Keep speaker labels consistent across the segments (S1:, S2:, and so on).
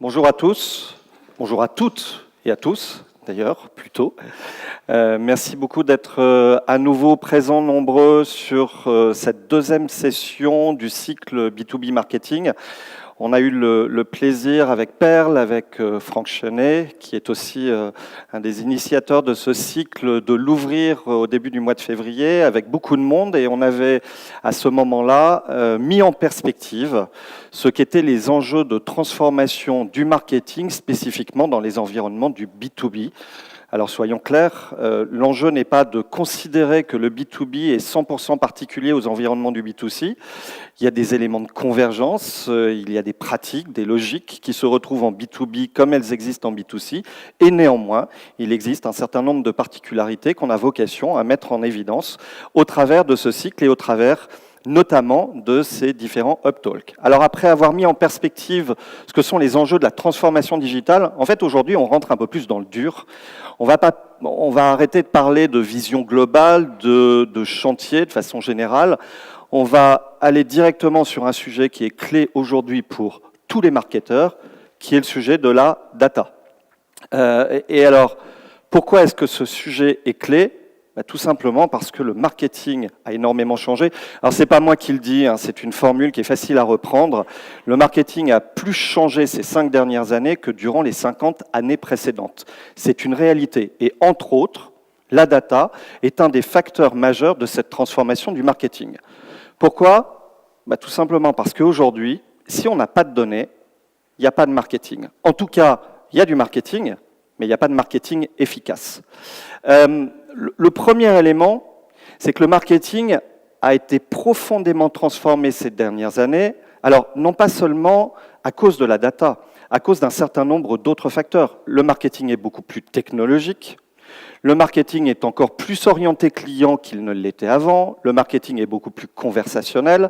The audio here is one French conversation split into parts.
S1: Bonjour à tous, bonjour à toutes et à tous, d'ailleurs, plutôt. Merci beaucoup d'être à nouveau présents nombreux sur cette deuxième session du cycle B2B Marketing. On a eu le plaisir avec Perle, avec Franck Chenet, qui est aussi un des initiateurs de ce cycle, de l'ouvrir au début du mois de février avec beaucoup de monde. Et on avait, à ce moment-là, mis en perspective ce qu'étaient les enjeux de transformation du marketing, spécifiquement dans les environnements du B2B. Alors soyons clairs, l'enjeu n'est pas de considérer que le B2B est 100% particulier aux environnements du B2C. Il y a des éléments de convergence, il y a des pratiques, des logiques qui se retrouvent en B2B comme elles existent en B2C. Et néanmoins, il existe un certain nombre de particularités qu'on a vocation à mettre en évidence au travers de ce cycle et au travers notamment de ces différents Uptalk. Alors après avoir mis en perspective ce que sont les enjeux de la transformation digitale, en fait aujourd'hui on rentre un peu plus dans le dur. On va arrêter de parler de vision globale, de chantier de façon générale. On va aller directement sur un sujet qui est clé aujourd'hui pour tous les marketeurs, qui est le sujet de la data. Et alors, pourquoi est-ce que ce sujet est clé ? Tout simplement parce que le marketing a énormément changé. Alors c'est pas moi qui le dis, hein, c'est une formule qui est facile à reprendre. Le marketing a plus changé ces 5 dernières années que durant les 50 années précédentes. C'est une réalité. Et entre autres, la data est un des facteurs majeurs de cette transformation du marketing. Pourquoi ? Tout simplement parce qu'aujourd'hui, si on n'a pas de données, il n'y a pas de marketing. En tout cas, il y a du marketing, mais il n'y a pas de marketing efficace. Le premier élément, c'est que le marketing a été profondément transformé ces dernières années. Alors, non pas seulement à cause de la data, à cause d'un certain nombre d'autres facteurs. Le marketing est beaucoup plus technologique. Le marketing est encore plus orienté client qu'il ne l'était avant. Le marketing est beaucoup plus conversationnel.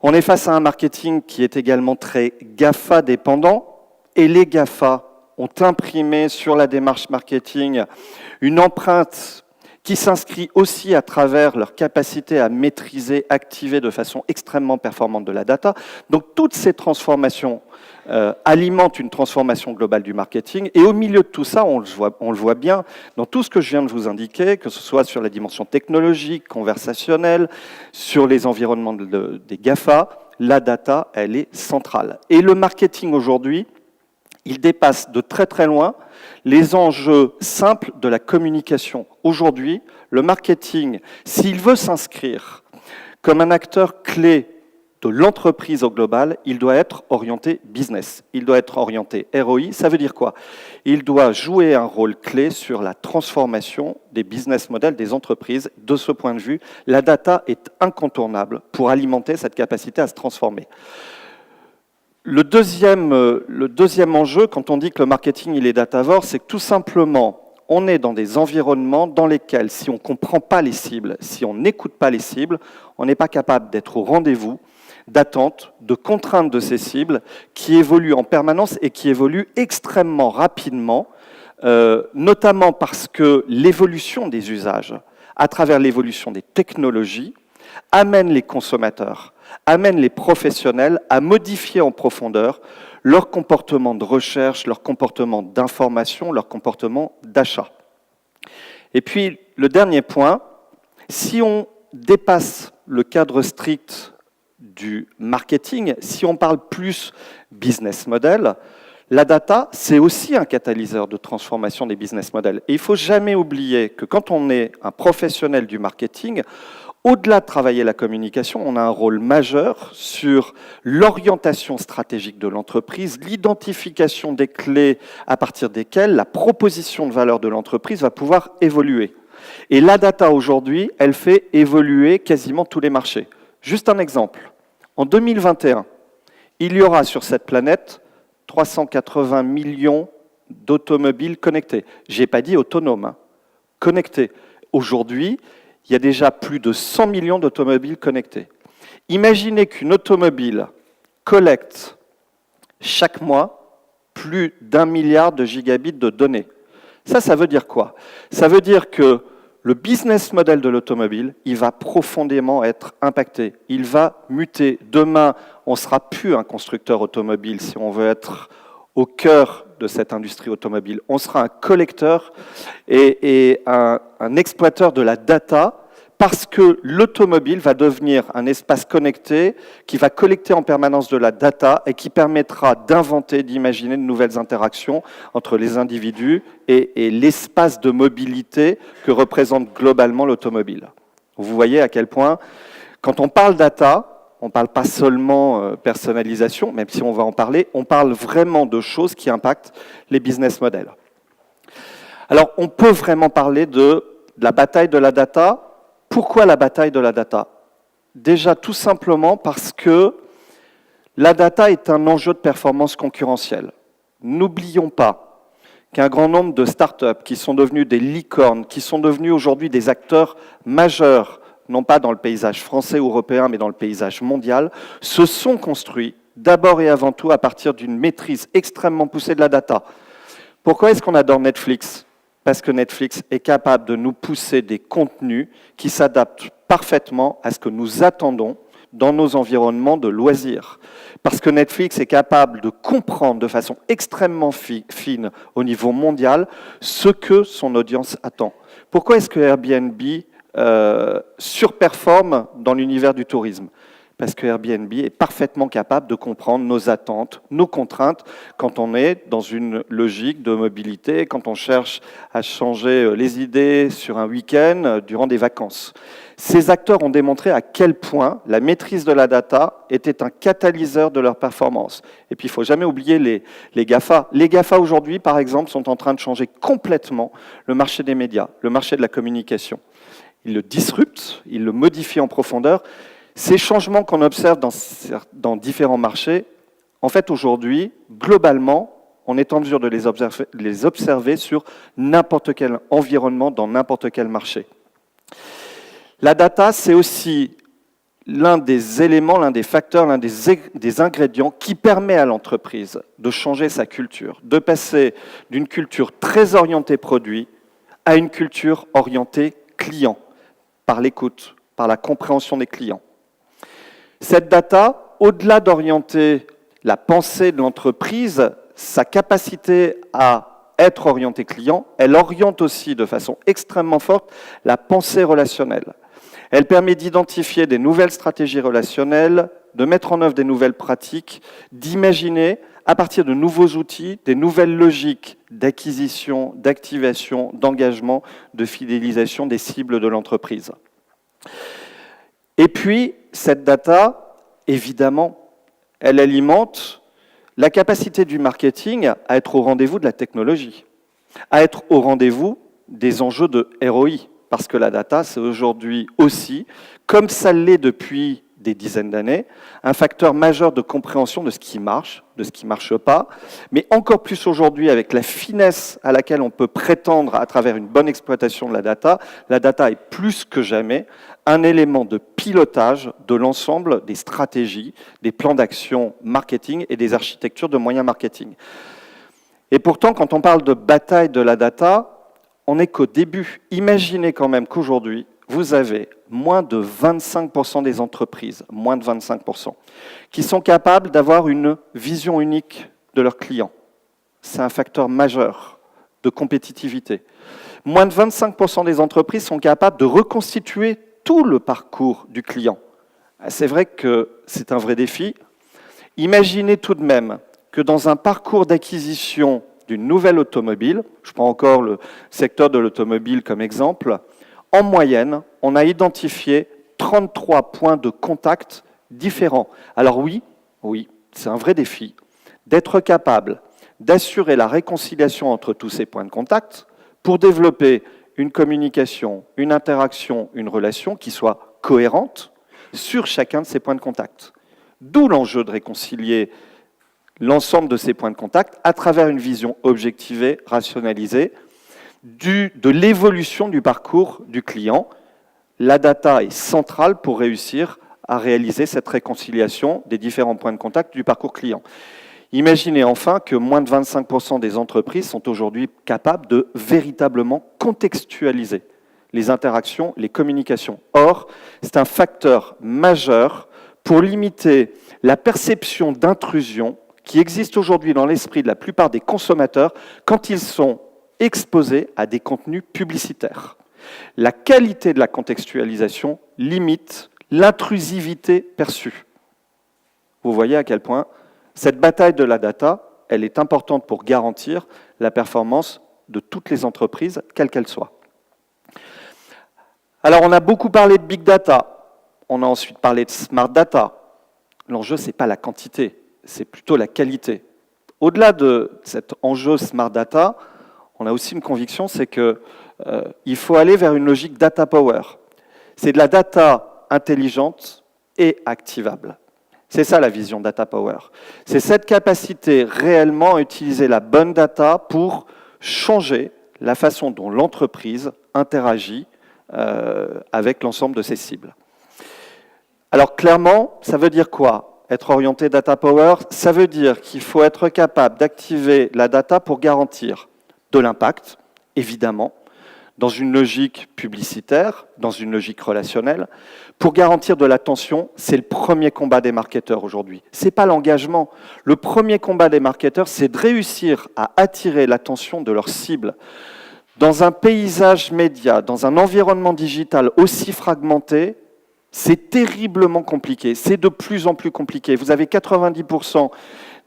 S1: On est face à un marketing qui est également très GAFA dépendant. Et les GAFA ont imprimé sur la démarche marketing une empreinte qui s'inscrit aussi à travers leur capacité à maîtriser, activer de façon extrêmement performante de la data. Donc toutes ces transformations alimentent une transformation globale du marketing. Et au milieu de tout ça, on le voit bien dans tout ce que je viens de vous indiquer, que ce soit sur la dimension technologique, conversationnelle, sur les environnements des GAFA, la data, elle est centrale. Et le marketing aujourd'hui, il dépasse de très très loin les enjeux simples de la communication. Aujourd'hui, le marketing, s'il veut s'inscrire comme un acteur clé de l'entreprise au global, il doit être orienté business, il doit être orienté ROI. Ça veut dire quoi ? Il doit jouer un rôle clé sur la transformation des business models des entreprises. De ce point de vue, la data est incontournable pour alimenter cette capacité à se transformer. Le deuxième enjeu, quand on dit que le marketing il est datavore, c'est que tout simplement, on est dans des environnements dans lesquels, si on ne comprend pas les cibles, si on n'écoute pas les cibles, on n'est pas capable d'être au rendez-vous d'attente, de contraintes de ces cibles qui évoluent en permanence et qui évoluent extrêmement rapidement, notamment parce que l'évolution des usages, à travers l'évolution des technologies, amène les consommateurs, amène les professionnels à modifier en profondeur leur comportement de recherche, leur comportement d'information, leur comportement d'achat. Et puis, le dernier point, si on dépasse le cadre strict du marketing, si on parle plus business model, la data, c'est aussi un catalyseur de transformation des business models. Et il ne faut jamais oublier que quand on est un professionnel du marketing, au-delà de travailler la communication, on a un rôle majeur sur l'orientation stratégique de l'entreprise, l'identification des clés à partir desquelles la proposition de valeur de l'entreprise va pouvoir évoluer. Et la data aujourd'hui, elle fait évoluer quasiment tous les marchés. Juste un exemple. En 2021, il y aura sur cette planète 380 millions d'automobiles connectés. Je n'ai pas dit autonomes, hein. Connectés. Aujourd'hui, il y a déjà plus de 100 millions d'automobiles connectés. Imaginez qu'une automobile collecte chaque mois plus d'1 milliard de gigabits de données. Ça veut dire quoi ? Ça veut dire que le business model de l'automobile, il va profondément être impacté. Il va muter. Demain, on ne sera plus un constructeur automobile si on veut être au cœur de cette industrie automobile. On sera un collecteur et un exploiteur de la data parce que l'automobile va devenir un espace connecté qui va collecter en permanence de la data et qui permettra d'inventer, d'imaginer de nouvelles interactions entre les individus et l'espace de mobilité que représente globalement l'automobile. Vous voyez à quel point, quand on parle data, on ne parle pas seulement personnalisation, même si on va en parler, on parle vraiment de choses qui impactent les business models. Alors, on peut vraiment parler de la bataille de la data. Pourquoi la bataille de la data? Déjà, tout simplement parce que la data est un enjeu de performance concurrentielle. N'oublions pas qu'un grand nombre de startups qui sont devenues des licornes, qui sont devenues aujourd'hui des acteurs majeurs, non pas dans le paysage français ou européen, mais dans le paysage mondial, se sont construits d'abord et avant tout à partir d'une maîtrise extrêmement poussée de la data. Pourquoi est-ce qu'on adore Netflix? Parce que Netflix est capable de nous pousser des contenus qui s'adaptent parfaitement à ce que nous attendons dans nos environnements de loisirs. Parce que Netflix est capable de comprendre de façon extrêmement fine au niveau mondial ce que son audience attend. Pourquoi est-ce que Airbnb surperforme dans l'univers du tourisme? Parce que Airbnb est parfaitement capable de comprendre nos attentes, nos contraintes, quand on est dans une logique de mobilité, quand on cherche à changer les idées sur un week-end durant des vacances. Ces acteurs ont démontré à quel point la maîtrise de la data était un catalyseur de leur performance. Et puis, il ne faut jamais oublier les GAFA. Les GAFA, aujourd'hui, par exemple, sont en train de changer complètement le marché des médias, le marché de la communication. Ils le disruptent, ils le modifient en profondeur. Ces changements qu'on observe dans différents marchés, en fait, aujourd'hui, globalement, on est en mesure de les observer sur n'importe quel environnement, dans n'importe quel marché. La data, c'est aussi l'un des éléments, l'un des facteurs, l'un des ingrédients qui permet à l'entreprise de changer sa culture, de passer d'une culture très orientée produit à une culture orientée client, par l'écoute, par la compréhension des clients. Cette data, au-delà d'orienter la pensée de l'entreprise, sa capacité à être orientée client, elle oriente aussi de façon extrêmement forte la pensée relationnelle. Elle permet d'identifier des nouvelles stratégies relationnelles, de mettre en œuvre des nouvelles pratiques, d'imaginer à partir de nouveaux outils, des nouvelles logiques d'acquisition, d'activation, d'engagement, de fidélisation des cibles de l'entreprise. Et puis, cette data, évidemment, elle alimente la capacité du marketing à être au rendez-vous de la technologie, à être au rendez-vous des enjeux de ROI, parce que la data, c'est aujourd'hui aussi, comme ça l'est depuis des dizaines d'années, un facteur majeur de compréhension de ce qui marche, de ce qui ne marche pas, mais encore plus aujourd'hui avec la finesse à laquelle on peut prétendre à travers une bonne exploitation de la data est plus que jamais un élément de pilotage de l'ensemble des stratégies, des plans d'action marketing et des architectures de moyens marketing. Et pourtant, quand on parle de bataille de la data, on n'est qu'au début. Imaginez quand même qu'aujourd'hui, vous avez moins de 25% des entreprises, moins de 25%, qui sont capables d'avoir une vision unique de leurs clients. C'est un facteur majeur de compétitivité. Moins de 25% des entreprises sont capables de reconstituer tout le parcours du client. C'est vrai que c'est un vrai défi. Imaginez tout de même que dans un parcours d'acquisition d'une nouvelle automobile, je prends encore le secteur de l'automobile comme exemple, en moyenne, on a identifié 33 points de contact différents. Alors oui, c'est un vrai défi d'être capable d'assurer la réconciliation entre tous ces points de contact pour développer une communication, une interaction, une relation qui soit cohérente sur chacun de ces points de contact. D'où l'enjeu de réconcilier l'ensemble de ces points de contact à travers une vision objectivée, rationalisée, de l'évolution du parcours du client. La data est centrale pour réussir à réaliser cette réconciliation des différents points de contact du parcours client. Imaginez enfin que moins de 25% des entreprises sont aujourd'hui capables de véritablement contextualiser les interactions, les communications. Or, c'est un facteur majeur pour limiter la perception d'intrusion qui existe aujourd'hui dans l'esprit de la plupart des consommateurs quand ils sont exposés à des contenus publicitaires. La qualité de la contextualisation limite l'intrusivité perçue. Vous voyez à quel point cette bataille de la data, elle est importante pour garantir la performance de toutes les entreprises, quelles qu'elles soient. Alors, on a beaucoup parlé de big data, on a ensuite parlé de smart data. L'enjeu, ce n'est pas la quantité, c'est plutôt la qualité. Au-delà de cet enjeu smart data, on a aussi une conviction, c'est qu'il faut aller vers une logique data power. C'est de la data intelligente et activable. C'est ça la vision data power. C'est cette capacité réellement à utiliser la bonne data pour changer la façon dont l'entreprise interagit avec l'ensemble de ses cibles. Alors clairement, ça veut dire quoi? Être orienté data power, ça veut dire qu'il faut être capable d'activer la data pour garantir de l'impact, évidemment, dans une logique publicitaire, dans une logique relationnelle. Pour garantir de l'attention, c'est le premier combat des marketeurs aujourd'hui. Ce n'est pas l'engagement. Le premier combat des marketeurs, c'est de réussir à attirer l'attention de leurs cibles. Dans un paysage média, dans un environnement digital aussi fragmenté, c'est terriblement compliqué. C'est de plus en plus compliqué. Vous avez 90%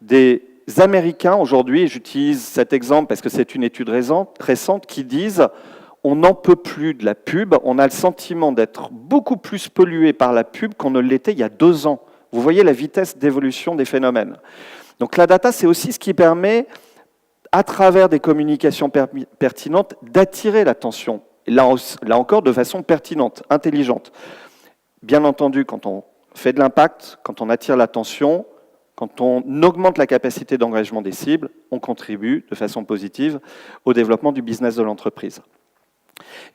S1: des Américains aujourd'hui, et j'utilise cet exemple parce que c'est une étude récente, qui disent on n'en peut plus de la pub, on a le sentiment d'être beaucoup plus pollué par la pub qu'on ne l'était il y a 2 ans. Vous voyez la vitesse d'évolution des phénomènes. Donc la data, c'est aussi ce qui permet, à travers des communications pertinentes, d'attirer l'attention. Là encore, de façon pertinente, intelligente. Bien entendu, quand on fait de l'impact, quand on attire l'attention, quand on augmente la capacité d'engagement des cibles, on contribue de façon positive au développement du business de l'entreprise.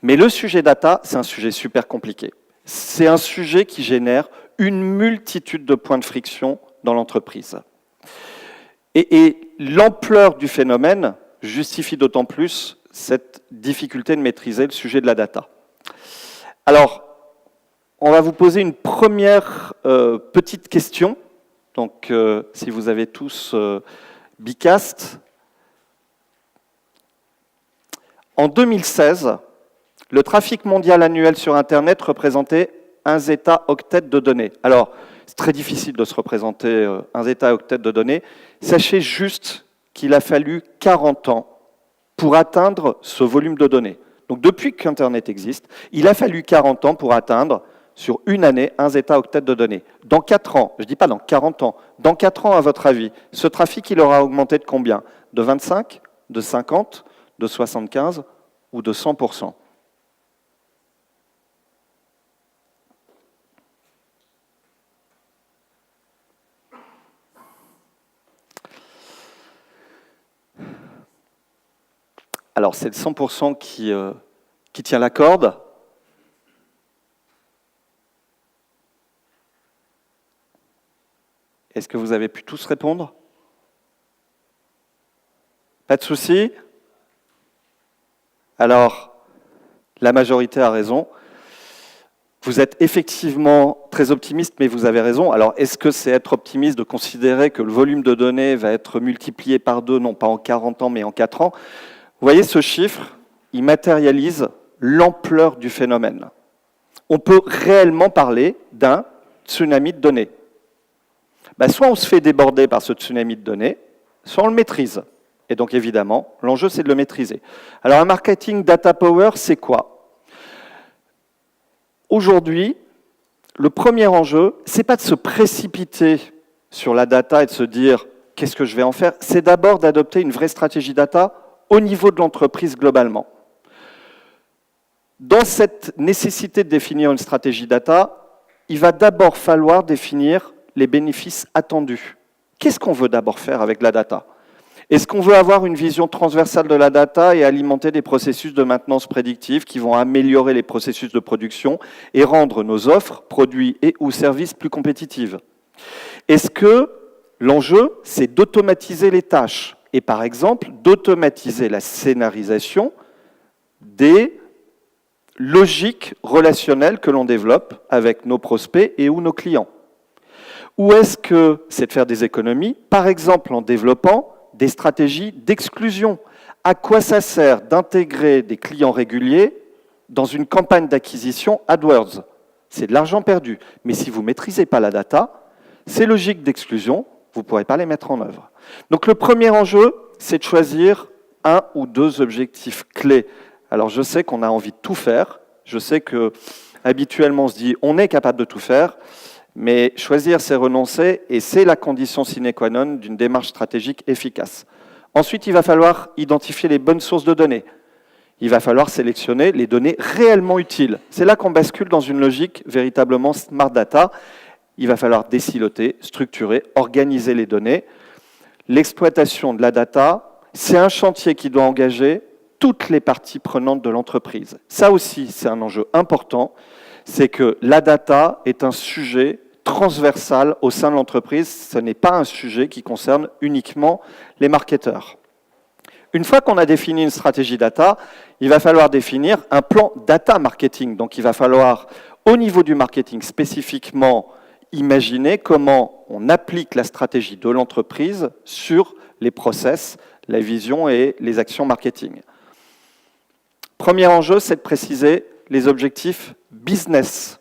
S1: Mais le sujet data, c'est un sujet super compliqué. C'est un sujet qui génère une multitude de points de friction dans l'entreprise. Et l'ampleur du phénomène justifie d'autant plus cette difficulté de maîtriser le sujet de la data. Alors, on va vous poser une première petite question. Donc, si vous avez tous Bicast. En 2016, le trafic mondial annuel sur Internet représentait 1 zeta-octet de données. Alors, c'est très difficile de se représenter 1 zeta-octet de données. Sachez juste qu'il a fallu 40 ans pour atteindre ce volume de données. Donc, depuis qu'Internet existe, il a fallu 40 ans pour atteindre, sur une année, 1 zeta-octet de données. Dans 4 ans, je ne dis pas dans 40 ans, dans 4 ans, à votre avis, ce trafic, il aura augmenté de combien? De 25, de 50, de 75 ou de 100%? Alors, c'est le 100% qui tient la corde. Est-ce que vous avez pu tous répondre? Pas de souci? Alors, la majorité a raison. Vous êtes effectivement très optimiste, mais vous avez raison. Alors, est-ce que c'est être optimiste de considérer que le volume de données va être multiplié par 2, non pas en 40 ans, mais en 4 ans? Vous voyez, ce chiffre, il matérialise l'ampleur du phénomène. On peut réellement parler d'un tsunami de données. Soit on se fait déborder par ce tsunami de données, soit on le maîtrise. Et donc évidemment, l'enjeu c'est de le maîtriser. Alors un marketing data power, c'est quoi? Aujourd'hui, le premier enjeu, c'est pas de se précipiter sur la data et de se dire qu'est-ce que je vais en faire, c'est d'abord d'adopter une vraie stratégie data au niveau de l'entreprise globalement. Dans cette nécessité de définir une stratégie data, il va d'abord falloir définir les bénéfices attendus. Qu'est-ce qu'on veut d'abord faire avec la data? Est-ce qu'on veut avoir une vision transversale de la data et alimenter des processus de maintenance prédictive qui vont améliorer les processus de production et rendre nos offres, produits et ou services plus compétitives? Est-ce que l'enjeu, c'est d'automatiser les tâches et par exemple d'automatiser la scénarisation des logiques relationnelles que l'on développe avec nos prospects et ou nos clients? Ou est-ce que c'est de faire des économies, par exemple en développant des stratégies d'exclusion? À quoi ça sert d'intégrer des clients réguliers dans une campagne d'acquisition AdWords? C'est de l'argent perdu. Mais si vous ne maîtrisez pas la data, ces logiques d'exclusion, vous ne pourrez pas les mettre en œuvre. Donc le premier enjeu, c'est de choisir un ou deux objectifs clés. Alors je sais qu'on a envie de tout faire, je sais que habituellement on se dit on est capable de tout faire, mais choisir c'est renoncer et c'est la condition sine qua non d'une démarche stratégique efficace. Ensuite, il va falloir identifier les bonnes sources de données. Il va falloir sélectionner les données réellement utiles. C'est là qu'on bascule dans une logique véritablement smart data. Il va falloir désiloter, structurer, organiser les données. L'exploitation de la data, c'est un chantier qui doit engager toutes les parties prenantes de l'entreprise. Ça aussi, c'est un enjeu important, c'est que la data est un sujet transversal au sein de l'entreprise. Ce n'est pas un sujet qui concerne uniquement les marketeurs. Une fois qu'on a défini une stratégie data, il va falloir définir un plan data marketing. Donc il va falloir, au niveau du marketing spécifiquement, imaginer comment on applique la stratégie de l'entreprise sur les process, la vision et les actions marketing. Premier enjeu, c'est de préciser les objectifs business.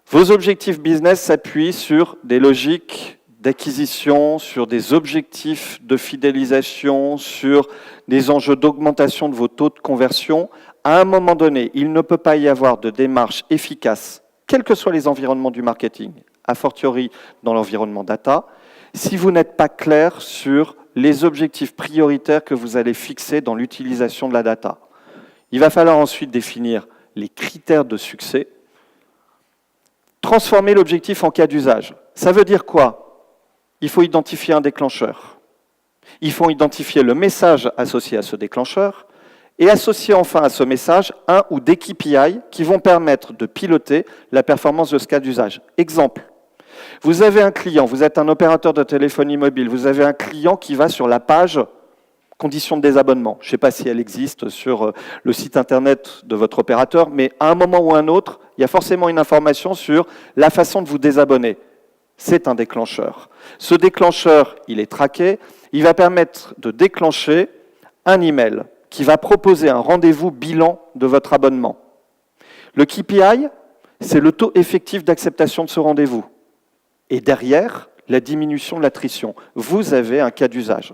S1: Vos objectifs business s'appuient sur des logiques d'acquisition, sur des objectifs de fidélisation, sur des enjeux d'augmentation de vos taux de conversion. À un moment donné, il ne peut pas y avoir de démarche efficace, quels que soient les environnements du marketing, a fortiori dans l'environnement data, si vous n'êtes pas clair sur les objectifs prioritaires que vous allez fixer dans l'utilisation de la data. Il va falloir ensuite définir les critères de succès. Transformer l'objectif en cas d'usage. Ça veut dire quoi? Il faut identifier un déclencheur. Il faut identifier le message associé à ce déclencheur et associer enfin à ce message un ou des KPI qui vont permettre de piloter la performance de ce cas d'usage. Exemple, vous avez un client, vous êtes un opérateur de téléphonie mobile, vous avez un client qui va sur la page conditions de désabonnement. Je ne sais pas si elle existe sur le site internet de votre opérateur, mais à un moment ou à un autre, il y a forcément une information sur la façon de vous désabonner. C'est un déclencheur. Ce déclencheur, il est traqué. Il va permettre de déclencher un email qui va proposer un rendez-vous bilan de votre abonnement. Le KPI, c'est le taux effectif d'acceptation de ce rendez-vous. Et derrière, la diminution de l'attrition. Vous avez un cas d'usage.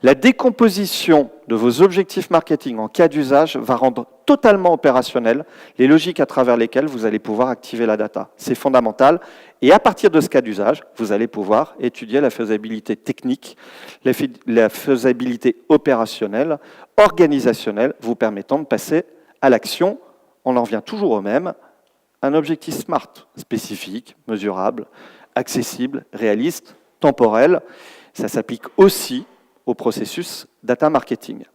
S1: La décomposition de vos objectifs marketing en cas d'usage va rendre totalement opérationnel les logiques à travers lesquelles vous allez pouvoir activer la data. C'est fondamental. Et à partir de ce cas d'usage, vous allez pouvoir étudier la faisabilité technique, la faisabilité opérationnelle, organisationnelle, vous permettant de passer à l'action. On en revient toujours au même. Un objectif SMART, spécifique, mesurable, accessible, réaliste, temporel. Ça s'applique aussi au processus data marketing.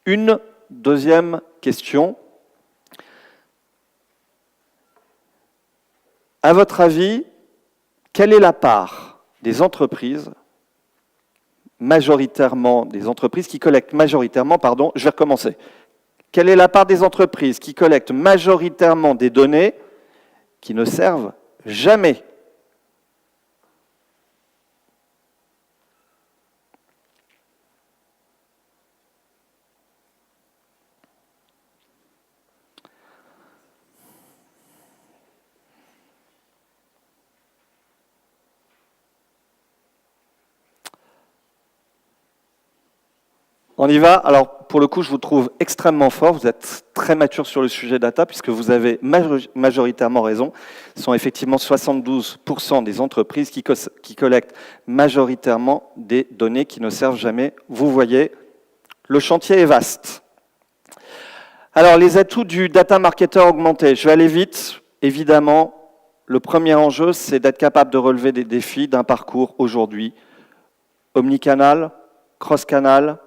S1: Une deuxième question. À votre avis, quelle est la part des entreprises, qui collectent majoritairement, je vais recommencer. Quelle est la part des entreprises qui collectent majoritairement des données qui ne servent jamais ? On y va. Alors, pour le coup, je vous trouve extrêmement fort. Vous êtes très mature sur le sujet data, puisque vous avez majoritairement raison. Ce sont effectivement 72% des entreprises qui collectent majoritairement des données qui ne servent jamais. Vous voyez, le chantier est vaste. Alors, les atouts du data marketer augmenté. Je vais aller vite. Évidemment, le premier enjeu, c'est d'être capable de relever des défis d'un parcours aujourd'hui omnicanal, cross-canal,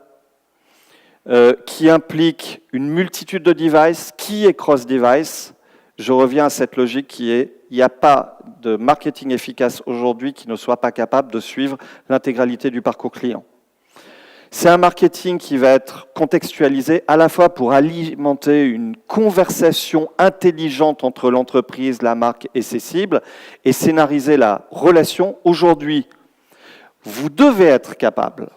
S1: qui implique une multitude de devices, qui est cross-device. Je reviens à cette logique qui est, il n'y a pas de marketing efficace aujourd'hui qui ne soit pas capable de suivre l'intégralité du parcours client. C'est un marketing qui va être contextualisé à la fois pour alimenter une conversation intelligente entre l'entreprise, la marque et ses cibles, et scénariser la relation. Aujourd'hui, vous devez être capable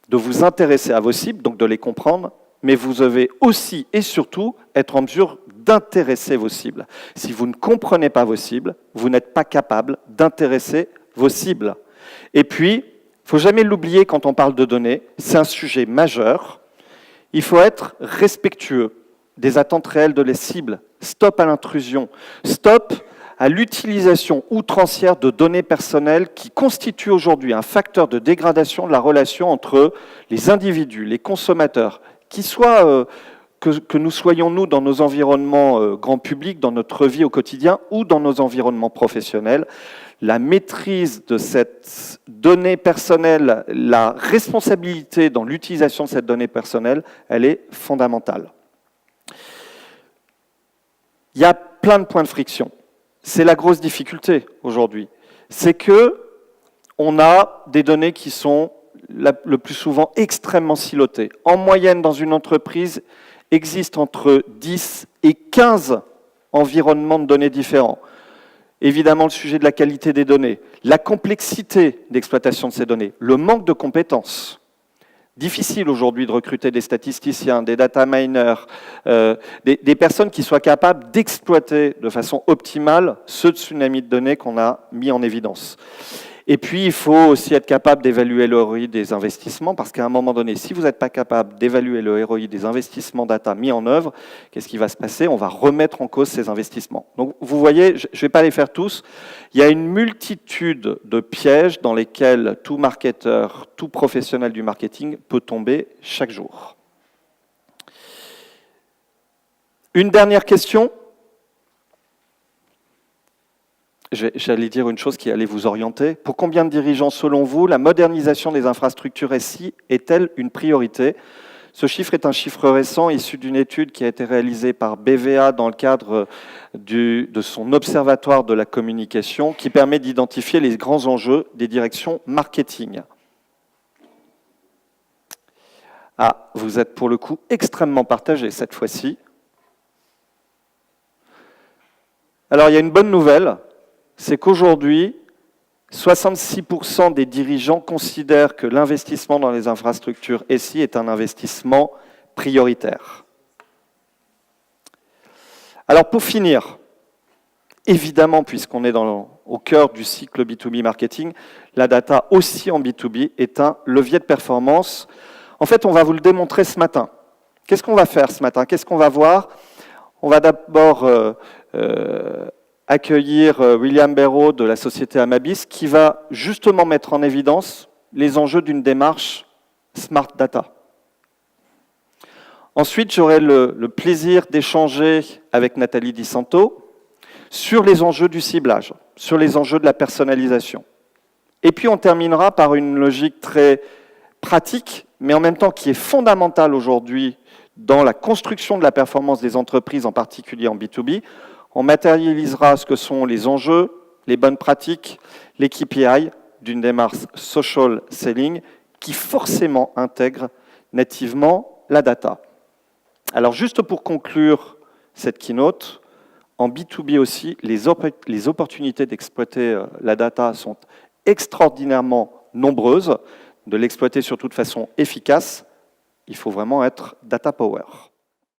S1: de vous intéresser à vos cibles, donc de les comprendre, mais vous devez aussi et surtout être en mesure d'intéresser vos cibles. Si vous ne comprenez pas vos cibles, vous n'êtes pas capable d'intéresser vos cibles. Et puis, il ne faut jamais l'oublier quand on parle de données, c'est un sujet majeur. Il faut être respectueux des attentes réelles de les cibles. Stop à l'intrusion. Stop à l'utilisation outrancière de données personnelles qui constituent aujourd'hui un facteur de dégradation de la relation entre les individus, les consommateurs, que nous soyons nous dans nos environnements grand public, dans notre vie au quotidien ou dans nos environnements professionnels. La maîtrise de cette donnée personnelle, la responsabilité dans l'utilisation de cette donnée personnelle, elle est fondamentale. Il y a plein de points de friction. C'est la grosse difficulté aujourd'hui. C'est que on a des données qui sont le plus souvent extrêmement silotées. En moyenne, dans une entreprise, existe entre 10 et 15 environnements de données différents. Évidemment, le sujet de la qualité des données, la complexité d'exploitation de ces données, le manque de compétences. Difficile aujourd'hui de recruter des statisticiens, des data miners, des personnes qui soient capables d'exploiter de façon optimale ce tsunami de données qu'on a mis en évidence. Et puis, il faut aussi être capable d'évaluer le ROI des investissements, parce qu'à un moment donné, si vous n'êtes pas capable d'évaluer le ROI des investissements data mis en œuvre, qu'est-ce qui va se passer? On va remettre en cause ces investissements. Donc, vous voyez, je ne vais pas les faire tous. Il y a une multitude de pièges dans lesquels tout marketeur, tout professionnel du marketing peut tomber chaque jour. Une dernière question. J'allais dire une chose qui allait vous orienter. Pour combien de dirigeants, selon vous, la modernisation des infrastructures SI est-elle une priorité? Ce chiffre est un chiffre récent, issu d'une étude qui a été réalisée par BVA dans le cadre de son observatoire de la communication, qui permet d'identifier les grands enjeux des directions marketing. Ah, vous êtes pour le coup extrêmement partagés cette fois-ci. Alors, il y a une bonne nouvelle. C'est qu'aujourd'hui, 66% des dirigeants considèrent que l'investissement dans les infrastructures SI est un investissement prioritaire. Alors pour finir, évidemment, puisqu'on est au cœur du cycle B2B marketing, la data aussi en B2B est un levier de performance. En fait, on va vous le démontrer ce matin. Qu'est-ce qu'on va faire ce matin? Qu'est-ce qu'on va voir? On va d'abord accueillir William Béraud de la société Amabis, qui va justement mettre en évidence les enjeux d'une démarche Smart Data. Ensuite, j'aurai le plaisir d'échanger avec Nathalie Di Santo sur les enjeux du ciblage, sur les enjeux de la personnalisation. Et puis on terminera par une logique très pratique, mais en même temps qui est fondamentale aujourd'hui dans la construction de la performance des entreprises, en particulier en B2B. On matérialisera ce que sont les enjeux, les bonnes pratiques, les KPI d'une démarche social selling qui forcément intègre nativement la data. Alors juste pour conclure cette keynote, en B2B aussi, les opportunités d'exploiter la data sont extraordinairement nombreuses, de l'exploiter surtout de façon efficace. Il faut vraiment être data power.